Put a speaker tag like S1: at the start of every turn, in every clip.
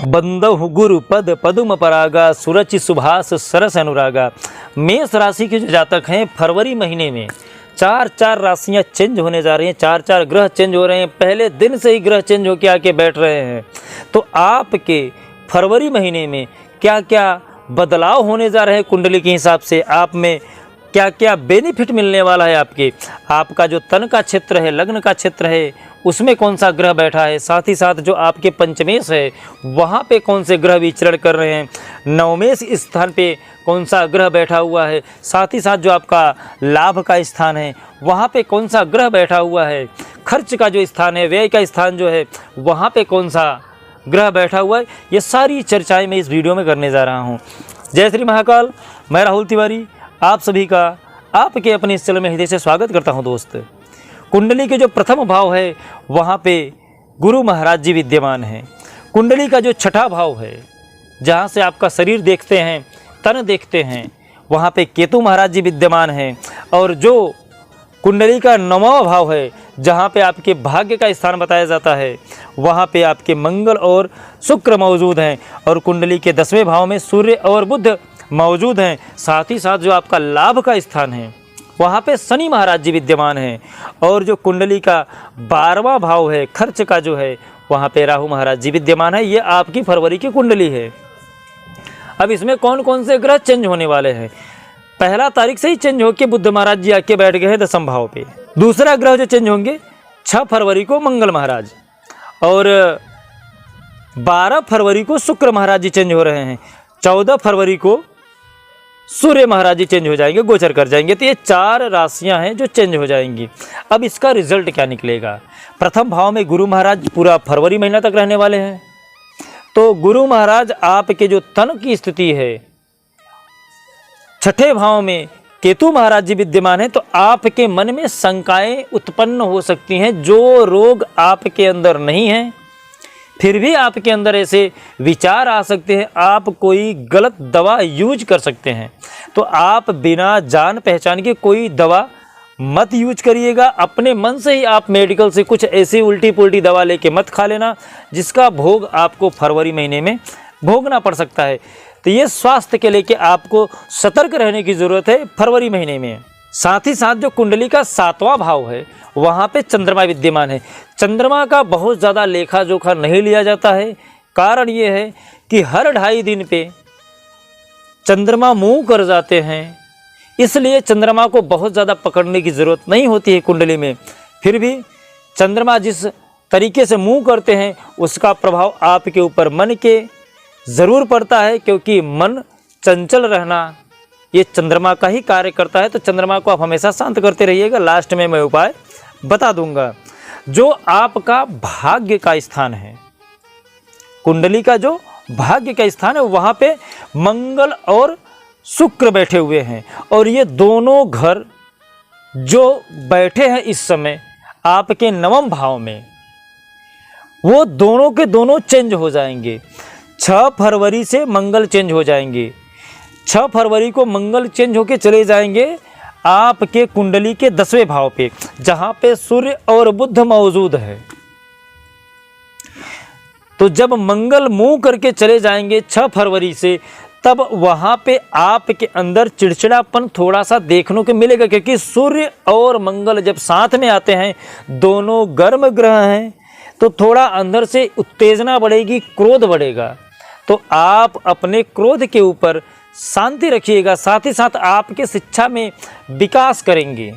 S1: बंदहु गुरु पद पदुम परागा सुरचि सुभाष सरस अनुरागा। मेष राशि के जो जातक हैं फरवरी महीने में चार राशियां चेंज होने जा रही हैं, चार ग्रह चेंज हो रहे हैं। पहले दिन से ही ग्रह चेंज होकर आके बैठ रहे हैं। तो आपके फरवरी महीने में क्या क्या बदलाव होने जा रहे हैं कुंडली के हिसाब से, आप में क्या क्या बेनिफिट मिलने वाला है। आपका जो तन का क्षेत्र है, लग्न का क्षेत्र है, उसमें कौन सा ग्रह बैठा है, साथ ही साथ जो आपके पंचमेश है वहाँ पे कौन से ग्रह विचरण कर रहे हैं, नवमेश स्थान पे कौन सा ग्रह बैठा हुआ है, साथ ही साथ जो आपका लाभ का स्थान है वहाँ पे कौन सा ग्रह बैठा हुआ है, खर्च का जो स्थान है, व्यय का स्थान जो है वहाँ पे कौन सा ग्रह बैठा हुआ है, ये सारी चर्चाएँ मैं इस वीडियो में करने जा रहा हूँ। जय श्री महाकाल। मैं राहुल तिवारी आप सभी का आपके अपने इस चैनल में हृदय से स्वागत करता हूं। दोस्त, कुंडली के जो प्रथम भाव है वहां पे गुरु महाराज जी विद्यमान हैं। कुंडली का जो छठा भाव है, जहां से आपका शरीर देखते हैं, तन देखते हैं, वहां पे केतु महाराज जी विद्यमान हैं। और जो कुंडली का नौवां भाव है, जहां पे आपके भाग्य का स्थान बताया जाता है, वहां पे आपके मंगल और शुक्र मौजूद हैं। और कुंडली के 10वें भाव में सूर्य और बुध मौजूद हैं। साथ ही साथ जो आपका लाभ का स्थान है वहाँ पे शनि महाराज जी विद्यमान हैं। और जो कुंडली का 12वां भाव है, खर्च का जो है, वहाँ पे राहु महाराज जी विद्यमान है। ये आपकी फरवरी की कुंडली है। अब इसमें कौन कौन से ग्रह चेंज होने वाले हैं। 1 तारीख से ही चेंज होकर बुध महाराज जी आके बैठ गए हैं 10वें भाव पे। दूसरा ग्रह जो चेंज होंगे 6 फरवरी को मंगल महाराज, और 12 फरवरी को शुक्र महाराज जी चेंज हो रहे हैं। 14 फरवरी को सूर्य महाराज जी चेंज हो जाएंगे, गोचर कर जाएंगे। तो ये 4 राशियां हैं जो चेंज हो जाएंगी। अब इसका रिजल्ट क्या निकलेगा। प्रथम भाव में गुरु महाराज पूरा फरवरी महीना तक रहने वाले हैं। तो गुरु महाराज आपके जो तन की स्थिति है, छठे भाव में केतु महाराज जी विद्यमान है। तो आपके मन में शंकाएं उत्पन्न हो सकती हैं। जो रोग आपके अंदर नहीं है फिर भी आपके अंदर ऐसे विचार आ सकते हैं, आप कोई गलत दवा यूज कर सकते हैं। तो आप बिना जान पहचान के कोई दवा मत यूज करिएगा। अपने मन से ही आप मेडिकल से कुछ ऐसी उल्टी पुल्टी दवा लेके मत खा लेना, जिसका भोग आपको फरवरी महीने में भोगना पड़ सकता है। तो ये स्वास्थ्य के लेके आपको सतर्क रहने की ज़रूरत है फरवरी महीने में। साथ ही साथ जो कुंडली का 7वां भाव है वहाँ पे चंद्रमा विद्यमान है। चंद्रमा का बहुत ज़्यादा लेखा जोखा नहीं लिया जाता है। कारण ये है कि हर 2.5 दिन पे चंद्रमा मूव कर जाते हैं, इसलिए चंद्रमा को बहुत ज़्यादा पकड़ने की ज़रूरत नहीं होती है कुंडली में। फिर भी चंद्रमा जिस तरीके से मूव करते हैं उसका प्रभाव आपके ऊपर मन के ज़रूर पड़ता है, क्योंकि मन चंचल रहना ये चंद्रमा का ही कार्य करता है। तो चंद्रमा को आप हमेशा शांत करते रहिएगा। लास्ट में मैं उपाय बता दूंगा। जो आपका भाग्य का स्थान है, कुंडली का जो भाग्य का स्थान है, वहाँ पे मंगल और शुक्र बैठे हुए हैं। और ये दोनों घर जो बैठे हैं इस समय आपके 9वें भाव में, वो दोनों के दोनों चेंज हो जाएंगे। 6 फरवरी से मंगल चेंज हो जाएंगे। 6 फरवरी को मंगल चेंज होके चले जाएंगे आपके कुंडली के 10वें भाव पे, जहां पे सूर्य और बुध मौजूद है। तो जब मंगल मूव करके चले जाएंगे 6 फरवरी से, तब वहां पे आपके अंदर चिड़चिड़ापन थोड़ा सा देखने को मिलेगा, क्योंकि सूर्य और मंगल जब साथ में आते हैं, दोनों गर्म ग्रह हैं, तो थोड़ा अंदर से उत्तेजना बढ़ेगी, क्रोध बढ़ेगा। तो आप अपने क्रोध के ऊपर शांति रखिएगा। साथ ही साथ आपके शिक्षा में विकास करेंगे,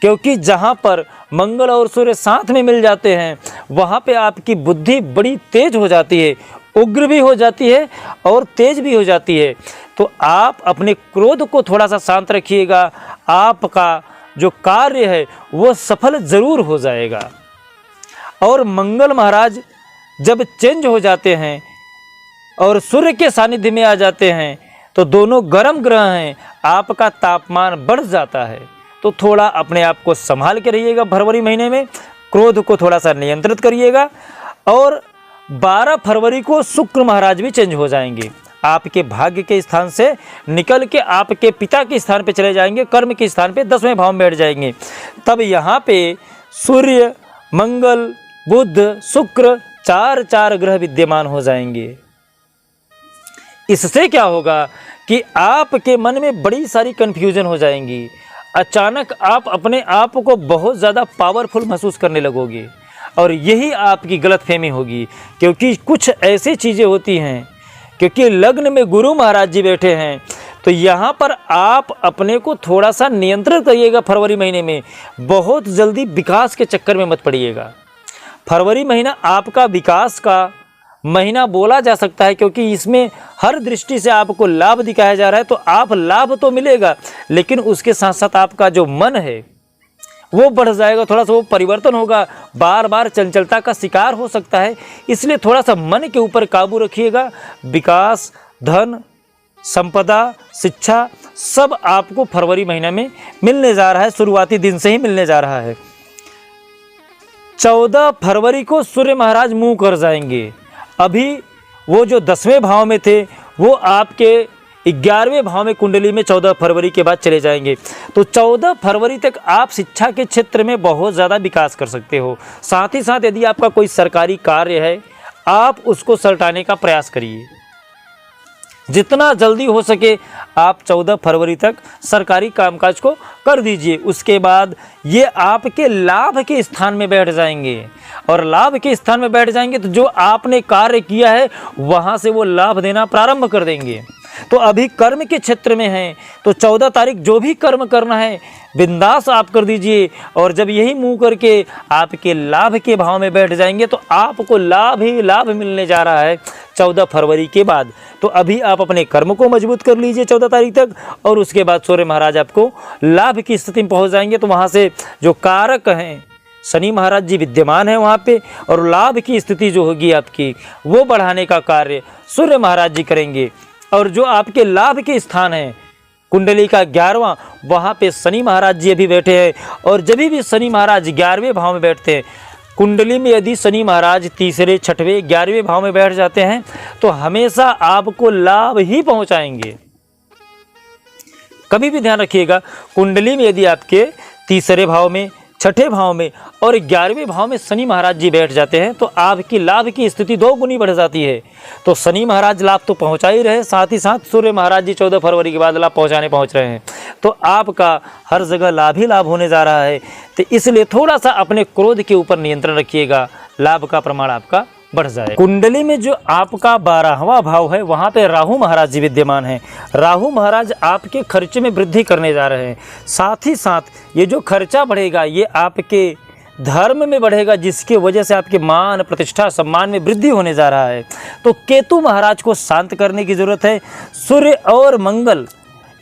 S1: क्योंकि जहाँ पर मंगल और सूर्य साथ में मिल जाते हैं वहाँ पे आपकी बुद्धि बड़ी तेज हो जाती है, उग्र भी हो जाती है और तेज भी हो जाती है। तो आप अपने क्रोध को थोड़ा सा शांत रखिएगा। आपका जो कार्य है वो सफल ज़रूर हो जाएगा। और मंगल महाराज जब चेंज हो जाते हैं और सूर्य के सानिध्य में आ जाते हैं, तो दोनों गर्म ग्रह हैं, आपका तापमान बढ़ जाता है। तो थोड़ा अपने आप को संभाल के रहिएगा फरवरी महीने में, क्रोध को थोड़ा सा नियंत्रित करिएगा। और 12 फरवरी को शुक्र महाराज भी चेंज हो जाएंगे। आपके भाग्य के स्थान से निकल के आपके पिता के स्थान पे चले जाएंगे, कर्म के स्थान पे 10वें भाव में बैठ जाएंगे। तब यहाँ पे सूर्य, मंगल, बुध, शुक्र 4 ग्रह विद्यमान हो जाएंगे। इससे क्या होगा कि आपके मन में बड़ी सारी कन्फ्यूजन हो जाएंगी। अचानक आप अपने आप को बहुत ज़्यादा पावरफुल महसूस करने लगोगे और यही आपकी गलतफहमी होगी, क्योंकि कुछ ऐसी चीज़ें होती हैं, क्योंकि लग्न में गुरु महाराज जी बैठे हैं, तो यहाँ पर आप अपने को थोड़ा सा नियंत्रित करिएगा। फरवरी महीने में बहुत जल्दी विकास के चक्कर में मत पड़िएगा। फरवरी महीना आपका विकास का महीना बोला जा सकता है, क्योंकि इसमें हर दृष्टि से आपको लाभ दिखाया जा रहा है। तो आप लाभ तो मिलेगा, लेकिन उसके साथ साथ आपका जो मन है वो बढ़ जाएगा, थोड़ा सा वो परिवर्तन होगा, बार बार चंचलता का शिकार हो सकता है। इसलिए थोड़ा सा मन के ऊपर काबू रखिएगा। विकास, धन, संपदा, शिक्षा सब आपको फरवरी महीना में मिलने जा रहा है, शुरुआती दिन से ही मिलने जा रहा है। 14 फरवरी को सूर्य महाराज मुंह कर जाएंगे। अभी वो जो 10वें भाव में थे वो आपके 11वें भाव में कुंडली में 14 फरवरी के बाद चले जाएंगे। तो 14 फरवरी तक आप शिक्षा के क्षेत्र में बहुत ज़्यादा विकास कर सकते हो। साथ ही साथ यदि आपका कोई सरकारी कार्य है, आप उसको सलटाने का प्रयास करिए। जितना जल्दी हो सके आप 14 फरवरी तक सरकारी कामकाज को कर दीजिए। उसके बाद ये आपके लाभ के स्थान में बैठ जाएंगे, और लाभ के स्थान में बैठ जाएंगे तो जो आपने कार्य किया है वहाँ से वो लाभ देना प्रारंभ कर देंगे। तो अभी कर्म के क्षेत्र में हैं, तो 14 तारीख जो भी कर्म करना है बिंदास आप कर दीजिए, और जब यही मुंह करके आपके लाभ के भाव में बैठ जाएंगे तो आपको लाभ ही लाभ मिलने जा रहा है 14 फरवरी के बाद। तो अभी आप अपने कर्म को मजबूत कर लीजिए 14 तारीख तक, और उसके बाद सूर्य महाराज आपको लाभ की स्थिति में पहुंच जाएंगे। तो वहाँ से जो कारक हैं शनि महाराज जी विद्यमान हैं वहाँ पे, और लाभ की स्थिति जो होगी आपकी वो बढ़ाने का कार्य सूर्य महाराज जी करेंगे। और जो आपके लाभ के स्थान हैं कुंडली का 11वां, वहाँ पे शनि महाराज जी अभी बैठे हैं। और जब भी शनि महाराज 11वें भाव में बैठते हैं, कुंडली में यदि शनि महाराज 3रे, 6वें, 11वें भाव में बैठ जाते हैं तो हमेशा आपको लाभ ही पहुँचाएंगे। कभी भी ध्यान रखिएगा, कुंडली में यदि आपके 3रे भाव में, 6ठे भाव में और 11वें भाव में शनि महाराज जी बैठ जाते हैं तो आपकी लाभ की स्थिति 2 गुनी बढ़ जाती है। तो शनि महाराज लाभ तो पहुंचा ही रहे, साथ ही साथ सूर्य महाराज जी 14 फरवरी के बाद लाभ पहुंच रहे हैं। तो आपका हर जगह लाभ ही लाभ होने जा रहा है। तो इसलिए थोड़ा सा अपने क्रोध के ऊपर नियंत्रण रखिएगा, लाभ का प्रमाण आपका बढ़ जाए। कुंडली में जो आपका 12वां भाव है वहाँ पे राहु महाराज जी विद्यमान हैं। राहु महाराज आपके खर्चे में वृद्धि करने जा रहे हैं। साथ ही साथ ये जो खर्चा बढ़ेगा ये आपके धर्म में बढ़ेगा, जिसकी वजह से आपके मान, प्रतिष्ठा, सम्मान में वृद्धि होने जा रहा है। तो केतु महाराज को शांत करने की ज़रूरत है। सूर्य और मंगल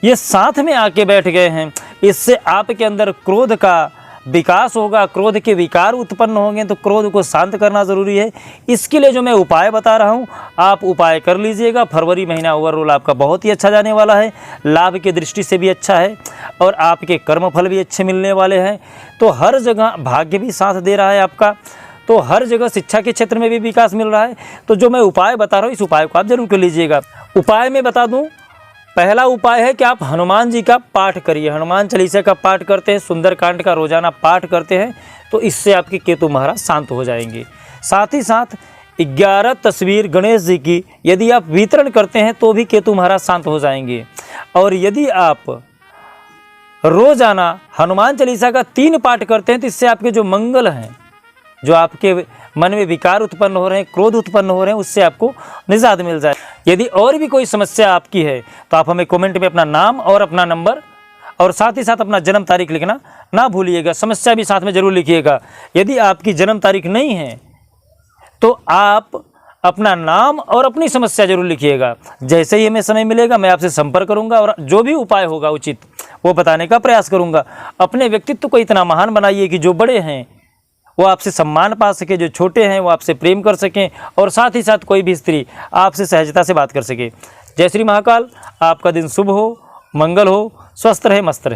S1: ये साथ में आके बैठ गए हैं, इससे आपके अंदर क्रोध का विकास होगा, क्रोध के विकार उत्पन्न होंगे। तो क्रोध को शांत करना ज़रूरी है। इसके लिए जो मैं उपाय बता रहा हूँ आप उपाय कर लीजिएगा। फरवरी महीना ओवरऑल आपका बहुत ही अच्छा जाने वाला है, लाभ की दृष्टि से भी अच्छा है और आपके कर्मफल भी अच्छे मिलने वाले हैं। तो हर जगह भाग्य भी साथ दे रहा है आपका, तो हर जगह शिक्षा के क्षेत्र में भी विकास मिल रहा है। तो जो मैं उपाय बता रहा हूँ इस उपाय को आप जरूर कर लीजिएगा। उपाय में बता दूँ, पहला उपाय है कि आप हनुमान जी का पाठ करिए। हनुमान चालीसा का पाठ करते हैं, सुंदरकांड का रोजाना पाठ करते हैं, तो इससे आपके केतु महाराज शांत हो जाएंगे। साथ ही साथ 11 तस्वीर गणेश जी की यदि आप वितरण करते हैं तो भी केतु महाराज शांत हो जाएंगे। और यदि आप रोजाना हनुमान चालीसा का 3 पाठ करते हैं तो इससे आपके जो मंगल हैं, जो आपके मन में विकार उत्पन्न हो रहे हैं, क्रोध उत्पन्न हो रहे हैं, उससे आपको निजात मिल जाए। यदि और भी कोई समस्या आपकी है तो आप हमें कमेंट में अपना नाम और अपना नंबर और साथ ही साथ अपना जन्म तारीख लिखना ना भूलिएगा। समस्या भी साथ में ज़रूर लिखिएगा। यदि आपकी जन्म तारीख नहीं है तो आप अपना नाम और अपनी समस्या जरूर लिखिएगा। जैसे ही हमें समय मिलेगा मैं आपसे संपर्क करूंगा और जो भी उपाय होगा उचित वो बताने का प्रयास करूंगा। अपने व्यक्तित्व को इतना महान बनाइए कि जो बड़े हैं वो आपसे सम्मान पा सके, जो छोटे हैं वो आपसे प्रेम कर सकें, और साथ ही साथ कोई भी स्त्री आपसे सहजता से बात कर सके। जय श्री महाकाल। आपका दिन शुभ हो, मंगल हो, स्वस्थ रहे, मस्त रहे।